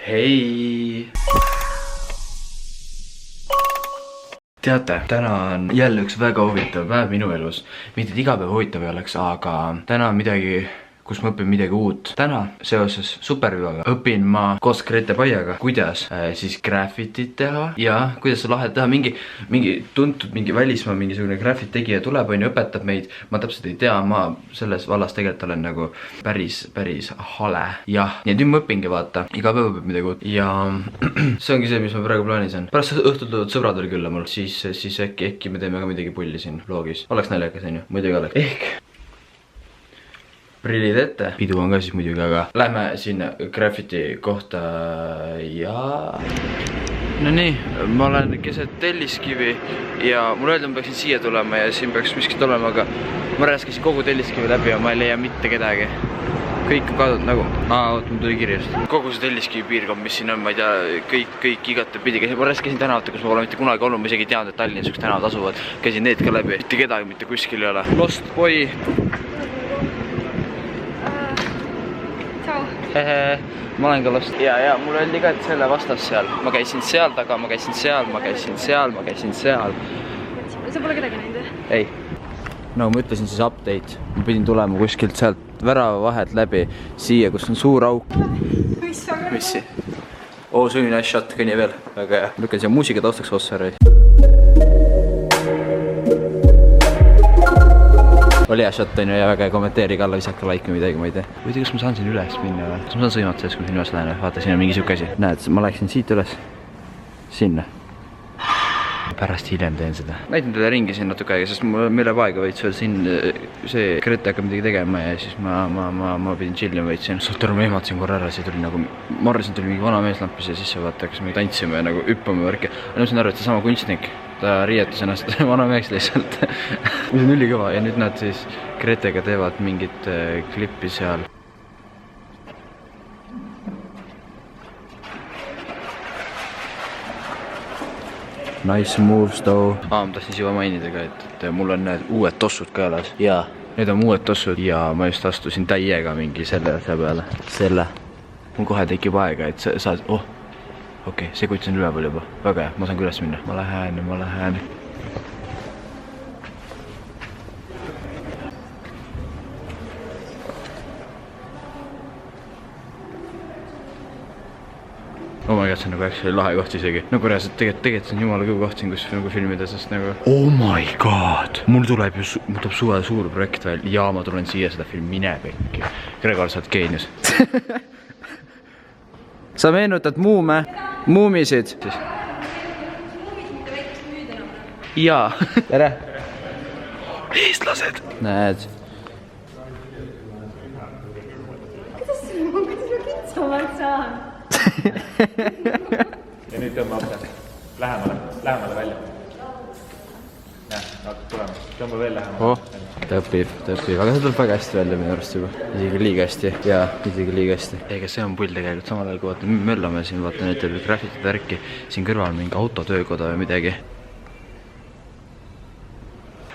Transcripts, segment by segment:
Hei! Teate, täna on jälle üks väga huvitav päev minu elus. Mitte et iga päev huvitav ei oleks, aga täna on midagi, kus ma õpin midagi uut. Täna seoses supervivaga õpin ma koos Grete Paiaga, kuidas siis graffitit teha ja kuidas see lahe teha. Mingi tuntud, mingi välismaa, mingisugune graffit tegija tuleb, on ju, õpetab meid. Ma täpselt ei tea, ma selles vallas tegelikult olen nagu päris hale. Jah, nii et nüüd ma õpingi, vaata. Iga päev õpib midagi uut. Ja see ongi see, mis ma praegu plaanis on. Pärast õhtul tulevad sõbrad veel külla mul, siis äkki me teeme ka midagi pulli siin vlogis. Oleks naljakas, on ju? Muidugi oleks. Ehk prillid ette. Pidu on ka siis muidugi, aga lähme sinna graffiti kohta ja... No nii, ma olen keset Telliskivi ja mul öeldi, ma peaksin siia tulema ja siin peaks miskit olema, aga ma rääskisin kogu Telliskivi läbi ja ma ei leia mitte kedagi. Kõik on kadunud nagu... oot, mul tuli kirjast. Kogu see Telliskivi piirkond, mis siin on, ma ei tea, kõik igatepidi. Ma käisin tänavatel, kus ma pole mitte kunagi olnud, ma isegi ei teadnud, et Tallinnas üks tänavad asuvad. Käisin need ka läbi. Mitte kedagi, mitte kuskil ei ole. Lost boy. Ma olen ka lost. Ja mul öeldi ka, et selle vastas seal. Ma käisin seal taga, ma käisin seal. Sa pole kedagi näinud? Ei. Nagu ma ütlesin, siis update. Ma pidin tulema kuskilt sealt värava vahet läbi siia, kus on suur auk. Missi? See oli nice shot, kõnni veel. Väga hea. Lükkan siia muusika taustaks Ossari. Oli hea shot, on ju, ja väga kommenteeri ka alla, visaka like või midagi, ma ei tea. Või kas ma saan siin üles minna või? Kas ma saan sõimata sellest, kui ma siin üles lähen? Vaata, siin on mingi siuke asi. Näed, ma läksin siit üles. Sinna. Pärast hiljem teen seda. Näitan teile ringi siin natuke aega, sest mul läheb aega veits veel siin see Grete hakkab midagi tegema ja siis ma pidin chillima veits siin. Suht aru, ma ehmatasin korra ära, see tuli nagu... Ma arvasin, tuli mingi vana mees lampis ja sisse vaata, kas me tantsime ja nagu hüppame värki. Aga ma sain aru, et see sama kunstnik. Ta riietas ennast vana meheks lihtsalt. Mis on ülikõva ja nüüd nad siis Gretega teevad mingit klippi seal. Nice moves though. Ma tahtsin siis juba mainida ka, et mul on need uued tossud ka jalas. Jaa, need on uued tossud ja ma just astusin täiega mingi selle asja peale. Selle. Mul kohe tekib aega, et sa saad... Okei, see kuts on üleval juba. Väga hea, ma saan ka üles minna. Ma lähen. Oh my god, see on nagu actually lahe koht isegi. Nagu reaalselt tegelikult see on jumala kõva koht siin, kus nagu filmida, sest nagu... Oh my god! Mul tuleb suve suur projekt veel ja ma tulen siia seda filmi, mine pekki. Gregor, sa oled geenius. Sa meenutad muume? Muumisid? Jaa. Tere! Eestlased! Näed. Kuidas ma kitsamalt saan? Ja nüüd tõmba apse. Lähemale välja. Näe, hakkab tulema. Tõmba veel lähemale. Ta õpib. Aga see tuleb väga hästi välja minu arust juba. Isegi liiga hästi. Jaa, isegi liiga hästi. Ega see on pull tegelikult. Samal ajal kui vaata möllame siin, vaata need graffitit värki. Siin kõrval on mingi autotöökoda või midagi.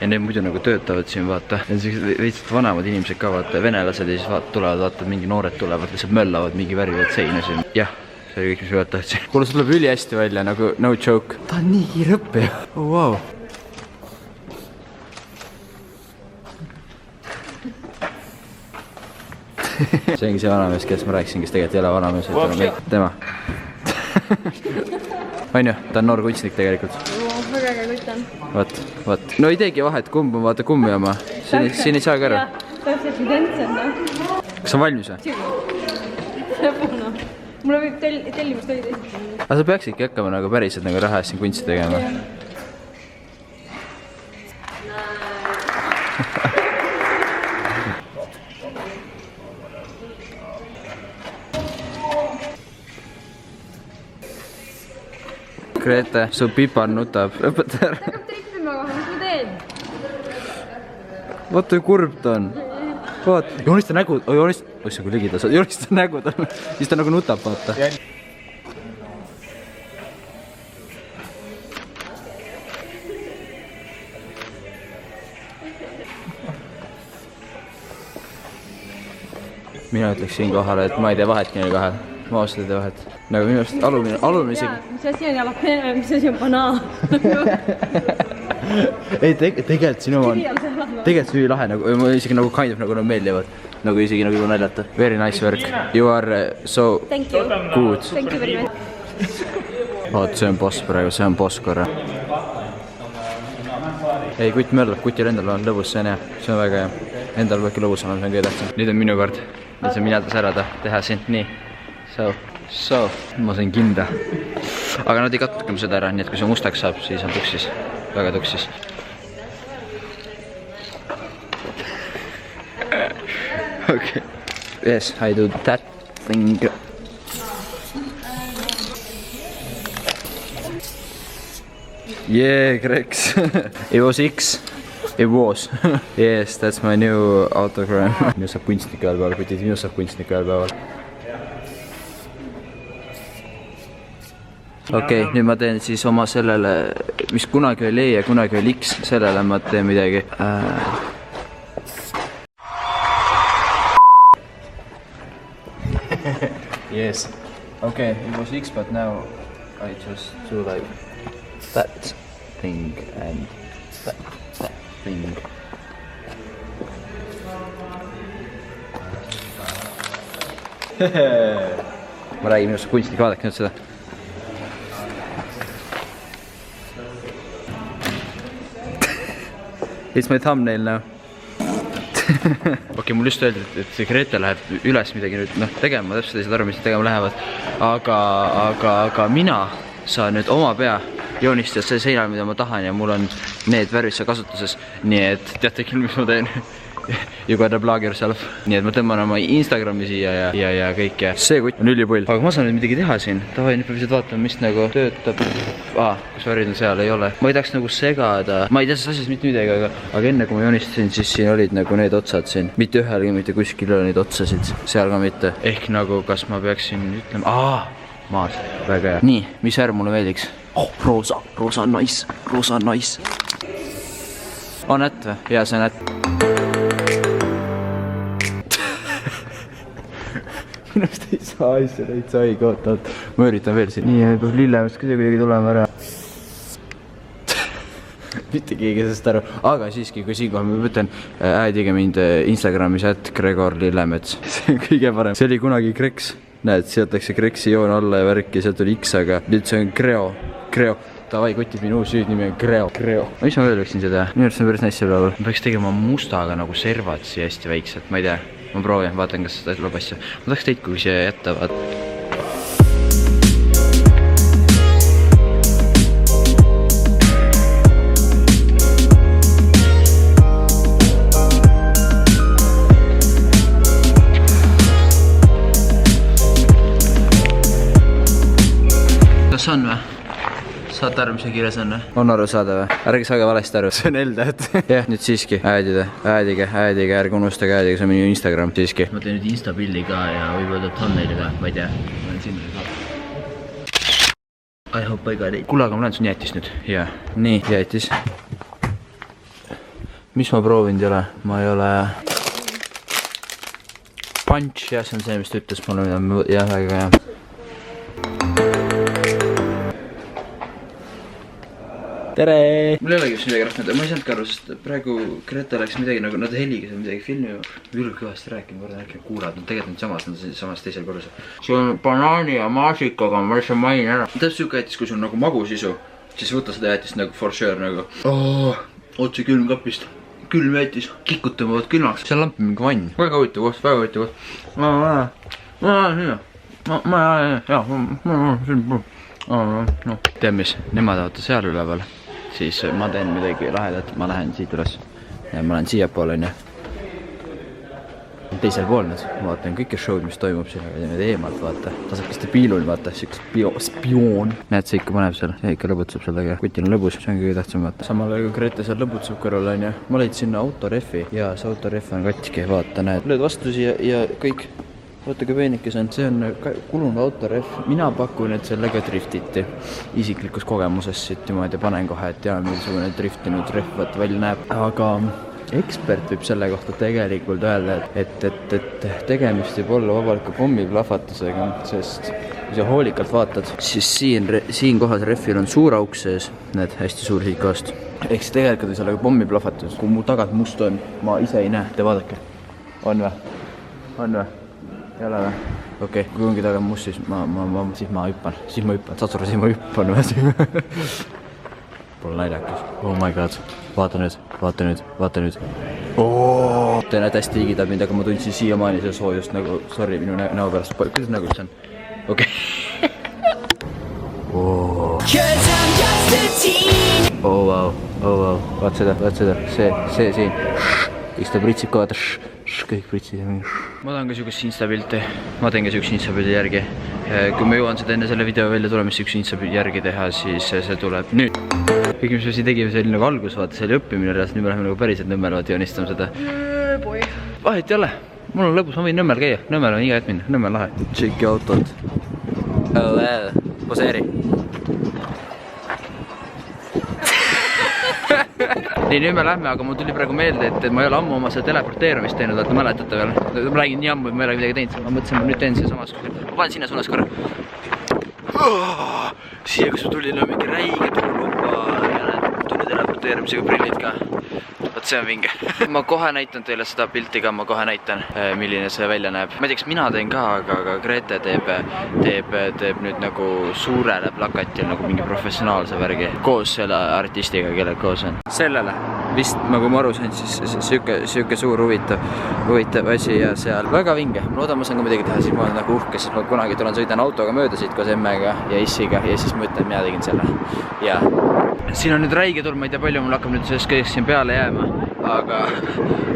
Ja need muidu nagu töötavad siin, vaata. Lihtsalt vanemad inimesed ka, vaata, venelased ja siis tulevad, vaata, mingi noored tulevad, lihtsalt möllavad, mingi värvivad seina siin. Jah, see oli kõik, mis võivad tahtsin. Kuule, see tuleb üli hästi välja, nagu no joke. Ta on nii kiire õppija. Oh, wow. See ongi see vanamees, kes ma rääkisin, kes tegelikult ei ole vanamees. Tema. On ju, ta on noor kunstnik tegelikult. Väga äge kutt on. Vaat. No ei teegi vahet, kumb on vaata kummi oma. Siin ei saa ka ära. Täpselt identsen, no. Kas on valmis või? Lõpuna. Mulle võib tellimust oli teisitud. Aga sa peaksidki hakkama nagu päriselt nagu raha eest siin kunsti tegema. Grete, su pipar nutab. Lõpeta ära. Hakkab trippima kohe, mis ma teen? Vaata, kui kurb ta on. Vaata, joonista nägu, ossa kui ligi ta saad, joonista nägu ta, siis ta nagu nutab, vaata. Mina ütleks siin kohale, et ma ei tee vahet neil kahel. Ma ausalt ei tee vahet. nagu minu arust alumine isegi. mis asi on jalapeno, mis asi on banaan? Ei, tegelikult sinu on, tegelikult see lahe, nagu, ma isegi nagu kind of nagu nad meeldivad. Nagu isegi nagu juba naljata. Very nice work. You are so Thank you. good. Thank you very much. Oot, see on boss praegu, see on boss korra. Ei, kutt möllab, kutil endal on lõbus, see on hea. See on väga hea. Endal võiks lõbus olema, see on kõige tähtsam. Nüüd on minu kord. Nüüd on mina särada, teha siin. Nii. So. Ma sain kinda. Aga nad ei katnudki seda ära, nii et kui see mustaks saab, siis on tuksis. Väga tuksis. Okay. Yes, I do that thing. Yeah, Grex. It was X. It was. Yes, that's my new autogram. Minu saab kunstniku ajal päeval, kutid, minu saab kunstniku ajal päeval. Okei, nüüd ma teen siis oma sellele, mis kunagi oli E ja kunagi oli X, sellele ma teen midagi. Yes. Okay, it was X, but now I just do like that thing and that thing. Ma räägin minust kunstnik, vaadake nüüd seda. It's my thumbnail now. Okei, mul just öeldi, et see Grete läheb üles midagi nüüd tegema, täpselt ei saa aru, mis tegema lähevad. Aga mina saan nüüd oma pea joonistada see seinal, mida ma tahan ja mul on need värvid seal kasutuses. Nii et teate küll, mis ma teen. You gotta plug yourself. Nii et ma tõmban oma Instagrami siia ja kõik ja see kutt on ülipull. Aga ma saan nüüd midagi teha siin. Tavai, nüüd peab lihtsalt vaatama, mis nagu töötab. Kus värvid on seal, ei ole. Ma ei tahaks nagu segada. Ma ei tea selles asjas mitte midagi, aga enne kui ma joonistasin, siis siin olid nagu need otsad siin. Mitte ühelgi, mitte kuskil oli neid otsasid. Seal ka mitte. Ehk nagu, kas ma peaksin ütlema... maas. Väga hea. Nii, mis värv mulle meeldiks? Roosa on nice. On nätt või? Jaa, see on nätt. Minust ei saa asja, neid sai kootanud. Ma üritan veel siin. Nii, peab lillemast kuidagi tulema ära. Mitte keegi sellest aru. Aga siiski, kui siinkohal ma mõtlen, äädige mind Instagramis @Gregor Lillemets. See on kõige parem. See oli kunagi Grex. Näed, sealt läks see Grexi joon alla ja värki, sealt oli X, aga nüüd see on Greo. Tavai, kutib minu uus süüdnimi on Greo. Mis ma veel võiksin seda? Minu arust on päris nice üleval. Ma peaks tegema mustaga nagu servatsi hästi väikselt, ma ei tea. Ma proovin, vaatan, kas seda tuleb asja. Ma tahaks teid, kui siia jätta, vaat. Kas on või? Saate aru, mis see kirjas on või? On aru saada või? Ärge saage valesti aru. See on L-täht. Jah, nüüd siiski. Äädige, ärge unustage äädige, see on minu Instagram siiski. Ma teen nüüd Insta-pilli ka ja võib-olla thumbnaili ka, ma ei tea. Ma olen sinna ka. I hope I got it. Kuule, aga ma lähen sun jäätis nüüd. Jaa. Nii, jäätis. Mis ma proovinud ei ole? Ma ei ole... Punch, jah, see on see, mis ta ütles mulle. Jah, väga hea. Tere! Mul ei olegi just midagi rahvanud, ma ei saanud ka aru, sest praegu Grete läks midagi nagu, nad heliga seal midagi filmima. Ülg kõvasti rääkinud, ma rääkinud kuulad, nad tegelikult nüüd samas, nad samas teisel korrusel. See on banaani ja maasikaga, ma lihtsalt mainin ära. Täpselt siuke jäätis, kui sul on nagu magusisu, siis võta seda jäätist nagu for sure nagu. Otse külm kapist. Külm jäätis, kikud tõmbavad külmaks. Seal lampi mingi vann. Väga huvitav koht, väga huvitav koht. Tead mis, nemad vaata seal üleval. Siis ma teen midagi lahedat, ma lähen siit üles ja ma lähen siia poole, on ju. Teisel pool nüüd, ma vaatan kõike show'd, mis toimub siin, aga teeme eemalt, vaata. Tasakeste piilul, vaata, siukest spioon. Näed, see ikka paneb seal, see ikka lõbutseb seal taga. Kutil on lõbus, see on kõige tähtsam, vaata. Samal ajal kui Grete seal lõbutseb kõrval, on ju. Ma leid sinna autoreffi ja see autoref on katki, vaata, näed. Lööd vastu siia ja kõik. Vaata kui peenikes on, see on kulunud autoref. Mina pakun, et sellega driftiti isiklikus kogemuses siit niimoodi panen kohe, et tean, millisugune driftinud ref välja näeb. Aga ekspert võib selle kohta tegelikult öelda, et tegemist võib olla vabaliku pommiplahvatusega, sest kui sa hoolikalt vaatad, siis siin kohas rehvil on suur auk sees, need hästi suur siikast. Ehk siis tegelikult ei saa nagu pommiplahvatus, kui mu tagant must on, ma ise ei näe, te vaadake. On või? On või? Ei ole või? Okei, kui ongi taga must, siis ma hüppan, satsura, siis ma hüppan või? Pole naljakas. Oh my god, vaata nüüd. Te näete hästi ligitab mind, aga ma tundsin siiamaani see soojust nagu, sorry, minu näo pärast, kuidas nagu see on? Okei. Oh wow, vaat seda, see siin. Eks ta pritsib ka, vaata, kõik pritsid. Ma tahan ka siukest instapilti, ma teen ka siukest instapilti järgi. Kui ma jõuan seda enne selle video välja tulemist siukest instapilti järgi teha, siis see tuleb nüüd. Kõik, mis me siin tegime, see oli nagu algus, vaata, see oli õppimine reaalselt, nüüd me läheme nagu päriselt Nõmmel vaata joonistama seda. Vahet ei ole, mul on lõbus, ma võin Nõmmel käia, Nõmmel on iga hetk minna, Nõmmel lahe. Tšeki autot. Poseeri. Nii, nüüd me lähme, aga mul tuli praegu meelde, et ma ei ole ammu oma seda teleporteerumist teinud, vaata mäletate veel. Ma räägin nii ammu, et ma ei ole midagi teinud, ma mõtlesin, ma nüüd teen see samas. Ma panen sinna suunas korra. Siia, kus ma tulin, on mingi räige turulupa ja näed, tuli teleporteerimisega prillid ka. Vaat see on vinge. Ma kohe näitan teile seda pilti ka, ma kohe näitan, milline see välja näeb. Ma ei tea, kas mina teen ka, aga Grete teeb nüüd nagu suurele plakatil nagu mingi professionaalse värgi. Koos selle artistiga, kelle koos on. Sellele vist, nagu ma aru sain, siis siuke suur huvitav asi ja seal väga vinge. Ma loodan, ma saan ka midagi teha, siis ma olen nagu uhke, siis ma kunagi sõidan autoga mööda siit koos emmega ja issiga ja siis ma ütlen, mina tegin selle. Ja siin on nüüd räige turm, ma ei tea palju, mul hakkab nüüd sellest kõigest siin peale jääma,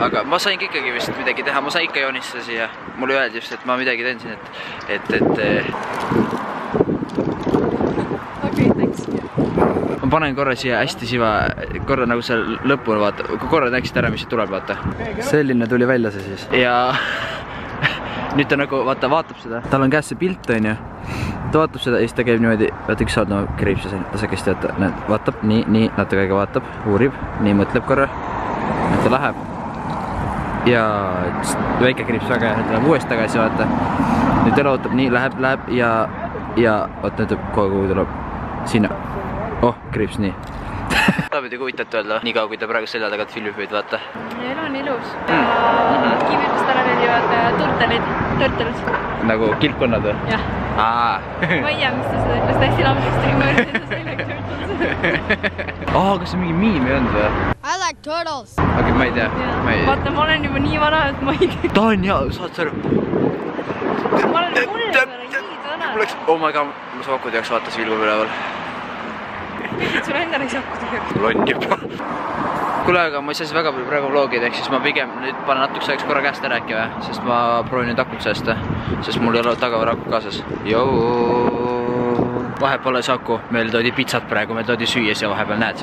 aga ma sain ikkagi vist midagi teha, ma sain ikka joonistada siia. Mulle öeldi just, et ma midagi teen siin, Okei, thanks. Ma panen korra siia hästi siva, korra nagu seal lõpuni vaata, korra näeksid ära, mis siit tuleb, vaata. Selline tuli välja see siis. Ja nüüd ta nagu, vaata, vaatab seda. Tal on käes see pilt, on ju. Ta vaatab seda ja siis ta käib niimoodi, vaata üks saad, no kriib see tasakesti, vaata, vaatab, nii, natuke aega vaatab, uurib, nii mõtleb korra. Nüüd ta läheb. Ja väike kriips väga ja nüüd ta läheb uuesti tagasi, vaata. Nüüd ta ootab, nii, läheb ja vaata, nüüd kogu tuleb sinna. Oh, kriips nii. Ta pidi huvitavat öelda, nii kaua kui ta praegu selja tagant filmib võid, vaata. Elu on ilus. Kivipist ära meeldivad turtelid. Nagu kilpkonnad või? Jah. Ma ei tea, mis ta seda ütles, täiesti lamblustega, ma ütlesin, et sa sellega turtles. Kas see mingi miim ei olnud või? I like turtles. Okei, ma ei tea. Vaata, ma olen juba nii vana, et ma ei tea. Ta on hea, saad sa aru? Ma olen nii vana. Oh my god, ma saakud jaoks vaatas vilgub üleval. Sul endal ei saakuda jaoks. Mul on juba. Kuule, aga ma ei saa siis väga palju praegu vlogida, ehk siis ma pigem nüüd panen natuks ajaks korra käest ära äkki või, sest ma proovin nüüd akut säästa, sest mul ei ole tagavara aku kaasas. Vahe pole saku, meil toodi pitsat praegu, meil toodi süües ja vahepeal näed.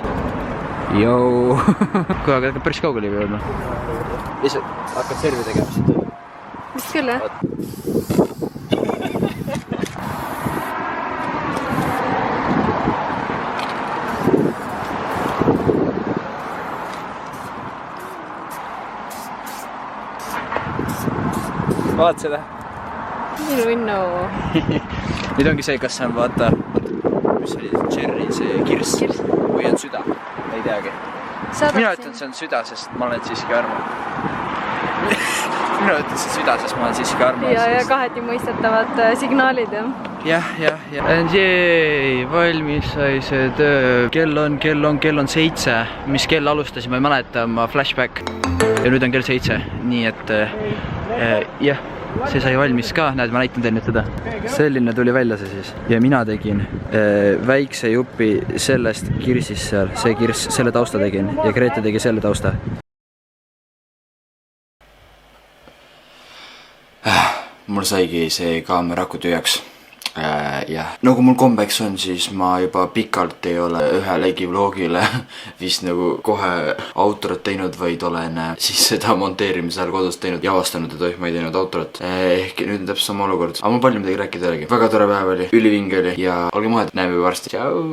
Kuule, aga päris kaugele ei jõudnud. Lihtsalt hakkad servi tegema siit. Vist küll, jah? Vaat seda. Innu. Nüüd ongi see, kas see on vaata, mis oli cherry, see kirss või on süda, ei teagi. Mina ütlen, see on süda, sest ma olen siiski armas. Mina ütlen, see süda, sest ma olen siiski armas. Ja kaheti mõistetavad signaalid, jah. Jah. Jee, valmis sai see töö. Kell on 7. Mis kell alustasin, ma ei mäleta, ma flashback. Ja nüüd on kell 7, nii et jah, see sai valmis ka, näed, ma näitan teile nüüd seda. Selline tuli välja see siis. Ja mina tegin väikse jupi sellest kirsist seal, see kirss, selle tausta tegin ja Grete tegi selle tausta. Mul saigi see kaamera aku tühjaks. Jah, nagu mul kombeks on, siis ma juba pikalt ei ole ühelegi vlogile vist nagu kohe outrot teinud, vaid olen siis seda monteerimise ajal kodus teinud ja avastanud, et ma ei teinud outrot. Ehk nüüd on täpselt sama olukord, aga mul palju midagi rääkida jällegi. Väga tore päev oli, ülivinge oli ja olge muhed, näeme juba varsti. Tšau!